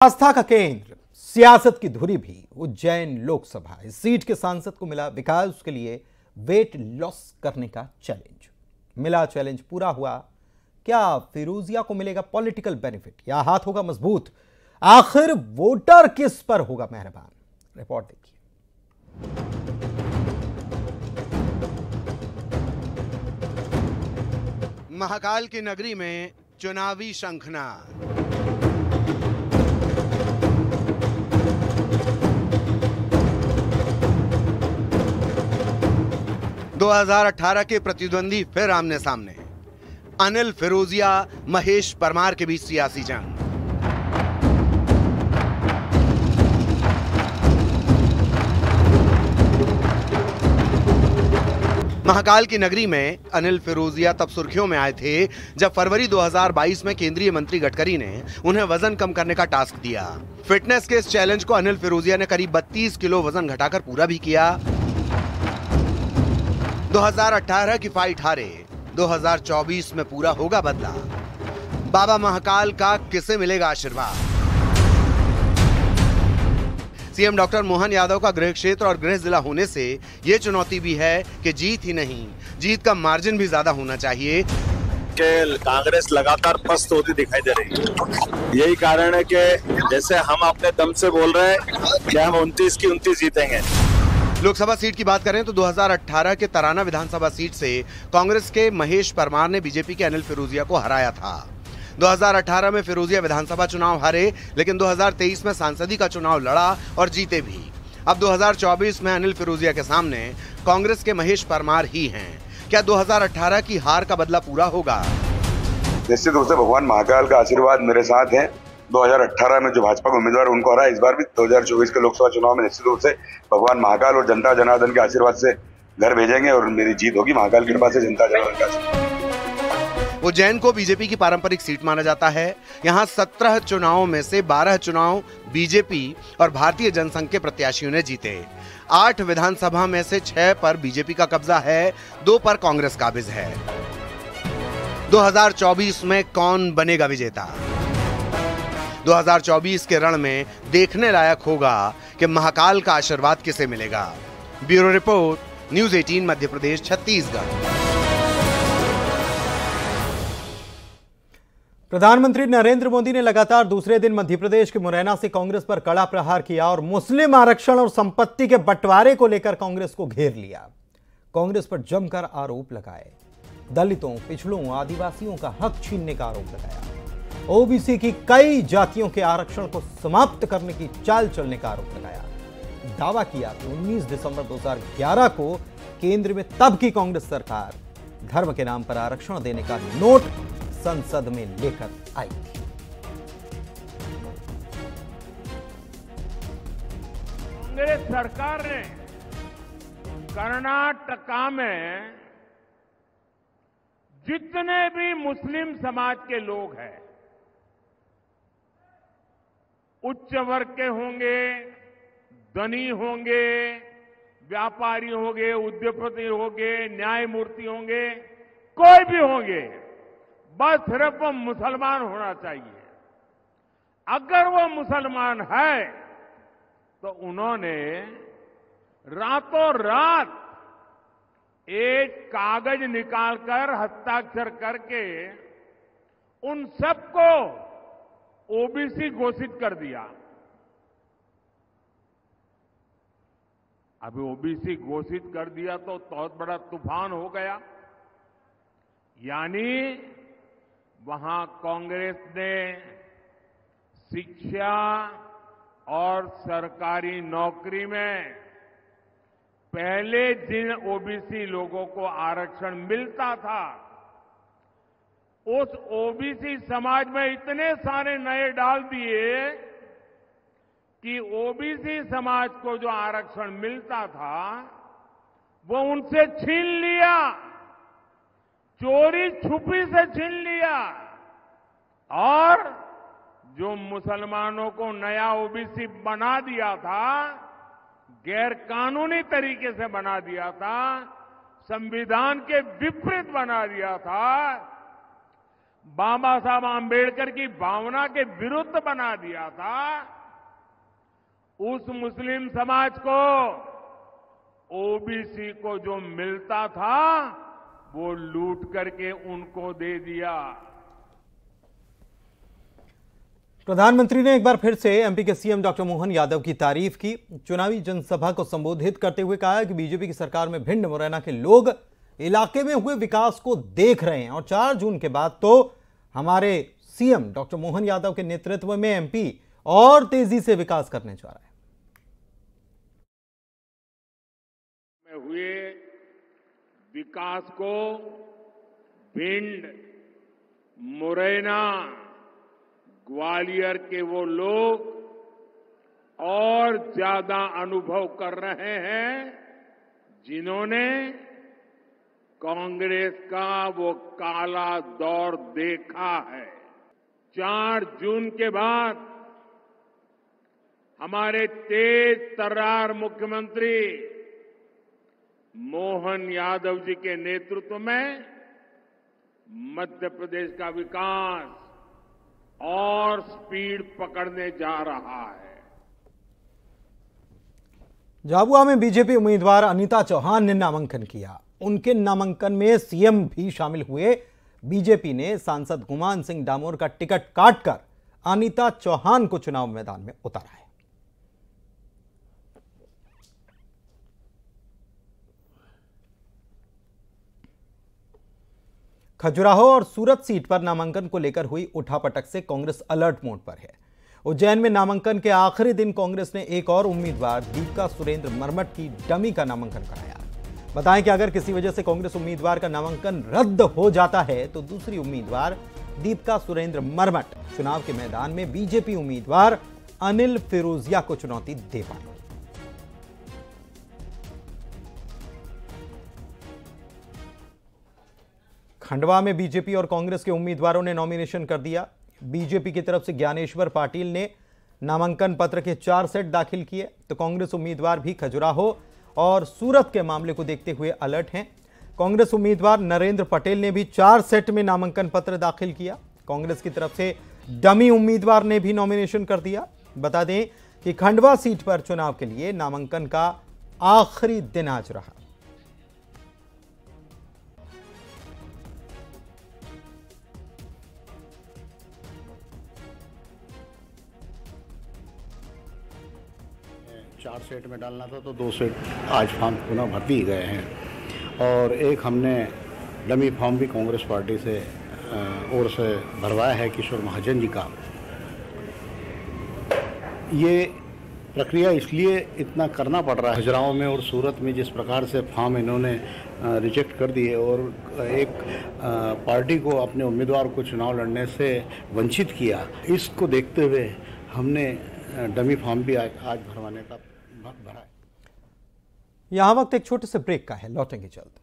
आस्था का केंद्र सियासत की धुरी भी उज्जैन लोकसभा। इस सीट के सांसद को मिला विकास के लिए वेट लॉस करने का चैलेंज। मिला चैलेंज पूरा हुआ। क्या फिरोजिया को मिलेगा पॉलिटिकल बेनिफिट या हाथ होगा मजबूत? आखिर वोटर किस पर होगा मेहरबान? रिपोर्ट देखिए। महाकाल की नगरी में चुनावी शंखनाद। 2018 के प्रतिद्वंदी फिर आमने सामने। अनिल फिरोजिया, महेश परमार के बीच सियासी जंग। महाकाल की नगरी में अनिल फिरोजिया तब सुर्खियों में आए थे जब फरवरी 2022 में केंद्रीय मंत्री गडकरी ने उन्हें वजन कम करने का टास्क दिया। फिटनेस के इस चैलेंज को अनिल फिरोजिया ने करीब 32 किलो वजन घटाकर पूरा भी किया। 2018 की फाइट हारे, 2024 में पूरा होगा बदला। बाबा महाकाल का किसे मिलेगा आशीर्वाद? सीएम डॉक्टर मोहन यादव का गृह क्षेत्र और गृह जिला होने से यह चुनौती भी है कि जीत ही नहीं, जीत का मार्जिन भी ज्यादा होना चाहिए। कि कांग्रेस लगातार पस्त होती दिखाई दे रही है। यही कारण है कि जैसे हम अपने दम से बोल रहे हैं कि हम 29 की 29 जीतेंगे। लोकसभा सीट की बात करें तो 2018 के तराना विधानसभा सीट से कांग्रेस के महेश परमार ने बीजेपी के अनिल फिरोजिया को हराया था। 2018 में फिरोजिया विधानसभा चुनाव हारे, लेकिन 2023 में सांसदी का चुनाव लड़ा और जीते भी। अब 2024 में अनिल फिरोजिया के सामने कांग्रेस के महेश परमार ही हैं। क्या 2018 की हार का बदला पूरा होगा? निश्चित रूप से भगवान महाकाल का आशीर्वाद मेरे साथ है। 2018 में जो भाजपा के उम्मीदवार उनको हरा, इस बार भी 2024 के लोकसभा चुनाव में निश्चित रूप से भगवान महाकाल और जनता जनार्दन के आशीर्वाद से घर भेजेंगे और मेरी जीत होगी महाकाल की कृपा से, जनता जनार्दन के आशीर्वाद। उज्जैन को बीजेपी की पारंपरिक सीट माना जाता है। यहाँ 17 चुनावों में से 12 चुनाव बीजेपी और भारतीय जनसंघ के प्रत्याशियों ने जीते। 8 विधानसभा में से 6 पर बीजेपी का कब्जा है, 2 पर कांग्रेस काबिज है। 2024 में कौन बनेगा विजेता? 2024 के रण में देखने लायक होगा कि महाकाल का आशीर्वाद किसे मिलेगा। Bureau report, news 18 Madhya Pradesh Chhattisgarh. प्रधानमंत्री नरेंद्र मोदी ने लगातार दूसरे दिन मध्य प्रदेश के मुरैना से कांग्रेस पर कड़ा प्रहार किया और मुस्लिम आरक्षण और संपत्ति के बंटवारे को लेकर कांग्रेस को घेर लिया। कांग्रेस पर जमकर आरोप लगाए। दलितों, पिछड़ों, आदिवासियों का हक छीनने का आरोप लगाया। ओबीसी की कई जातियों के आरक्षण को समाप्त करने की चाल चलने का आरोप लगाया। दावा किया कि 19 दिसंबर 2011 को केंद्र में तब की कांग्रेस सरकार धर्म के नाम पर आरक्षण देने का नोट संसद में लेकर आई थी। कांग्रेस सरकार ने कर्नाटका में जितने भी मुस्लिम समाज के लोग हैं, उच्च वर्ग के होंगे, धनी होंगे, व्यापारी होंगे, उद्योगपति होंगे, न्यायमूर्ति होंगे, कोई भी होंगे, बस सिर्फ वो मुसलमान होना चाहिए। अगर वो मुसलमान है तो उन्होंने रातों रात एक कागज निकालकर हस्ताक्षर करके उन सबको ओबीसी घोषित कर दिया। अभी ओबीसी घोषित कर दिया तो बहुत बड़ा तूफान हो गया। यानी वहां कांग्रेस ने शिक्षा और सरकारी नौकरी में पहले जिन ओबीसी लोगों को आरक्षण मिलता था, उस ओबीसी समाज में इतने सारे नए डाल दिए कि ओबीसी समाज को जो आरक्षण मिलता था वो उनसे छीन लिया, चोरी छुपी से छीन लिया। और जो मुसलमानों को नया ओबीसी बना दिया था, गैर कानूनी तरीके से बना दिया था, संविधान के विपरीत बना दिया था, बाबा साहब आम्बेडकर की भावना के विरुद्ध बना दिया था, उस मुस्लिम समाज को ओबीसी को जो मिलता था वो लूट करके उनको दे दिया। प्रधानमंत्री ने एक बार फिर से एमपी के सीएम डॉक्टर मोहन यादव की तारीफ की। चुनावी जनसभा को संबोधित करते हुए कहा कि बीजेपी की सरकार में भिंड मुरैना के लोग इलाके में हुए विकास को देख रहे हैं और 4 जून के बाद तो हमारे सीएम डॉक्टर मोहन यादव के नेतृत्व में एमपी और तेजी से विकास करने जा रहा है। हुए विकास को भिंड, मुरैना, ग्वालियर के वो लोग और ज्यादा अनुभव कर रहे हैं जिन्होंने कांग्रेस का वो काला दौर देखा है। 4 जून के बाद हमारे तेज तर्रार मुख्यमंत्री मोहन यादव जी के नेतृत्व में मध्य प्रदेश का विकास और स्पीड पकड़ने जा रहा है। झाबुआ में बीजेपी उम्मीदवार अनीता चौहान ने नामांकन किया। उनके नामांकन में सीएम भी शामिल हुए। बीजेपी ने सांसद गुमान सिंह डामोर का टिकट काटकर अनीता चौहान को चुनाव मैदान में उतारा है। खजुराहो और सूरत सीट पर नामांकन को लेकर हुई उठापटक से कांग्रेस अलर्ट मोड पर है। उज्जैन में नामांकन के आखिरी दिन कांग्रेस ने एक और उम्मीदवार दीपिका सुरेंद्र मरमट की डमी का नामांकन कराया। बताएं कि अगर किसी वजह से कांग्रेस उम्मीदवार का नामांकन रद्द हो जाता है तो दूसरी उम्मीदवार दीपिका सुरेंद्र मरमट चुनाव के मैदान में बीजेपी उम्मीदवार अनिल फिरोजिया को चुनौती दे पाएंगे। खंडवा में बीजेपी और कांग्रेस के उम्मीदवारों ने नॉमिनेशन कर दिया। बीजेपी की तरफ से ज्ञानेश्वर पाटिल ने नामांकन पत्र के 4 सेट दाखिल किए तो कांग्रेस उम्मीदवार भी खजुराहो और सूरत के मामले को देखते हुए अलर्ट हैं। कांग्रेस उम्मीदवार नरेंद्र पटेल ने भी 4 सेट में नामांकन पत्र दाखिल किया। कांग्रेस की तरफ से डमी उम्मीदवार ने भी नॉमिनेशन कर दिया। बता दें कि खंडवा सीट पर चुनाव के लिए नामांकन का आखिरी दिन आज रहा। चार सेट में डालना था तो 2 सेट आज फॉर्म पुनः भर दिए गए हैं और एक हमने डमी फॉर्म भी कांग्रेस पार्टी से ओर से भरवाया है किशोर महाजन जी का। ये प्रक्रिया इसलिए इतना करना पड़ रहा है खजुराहो में और सूरत में जिस प्रकार से फॉर्म इन्होंने रिजेक्ट कर दिए और एक पार्टी को अपने उम्मीदवार को चुनाव लड़ने से वंचित किया, इसको देखते हुए हमने डमी फॉर्म भी आज भरवाने का भरा है। यहां वक्त एक छोटे से ब्रेक का है, लौटेंगे जल्द।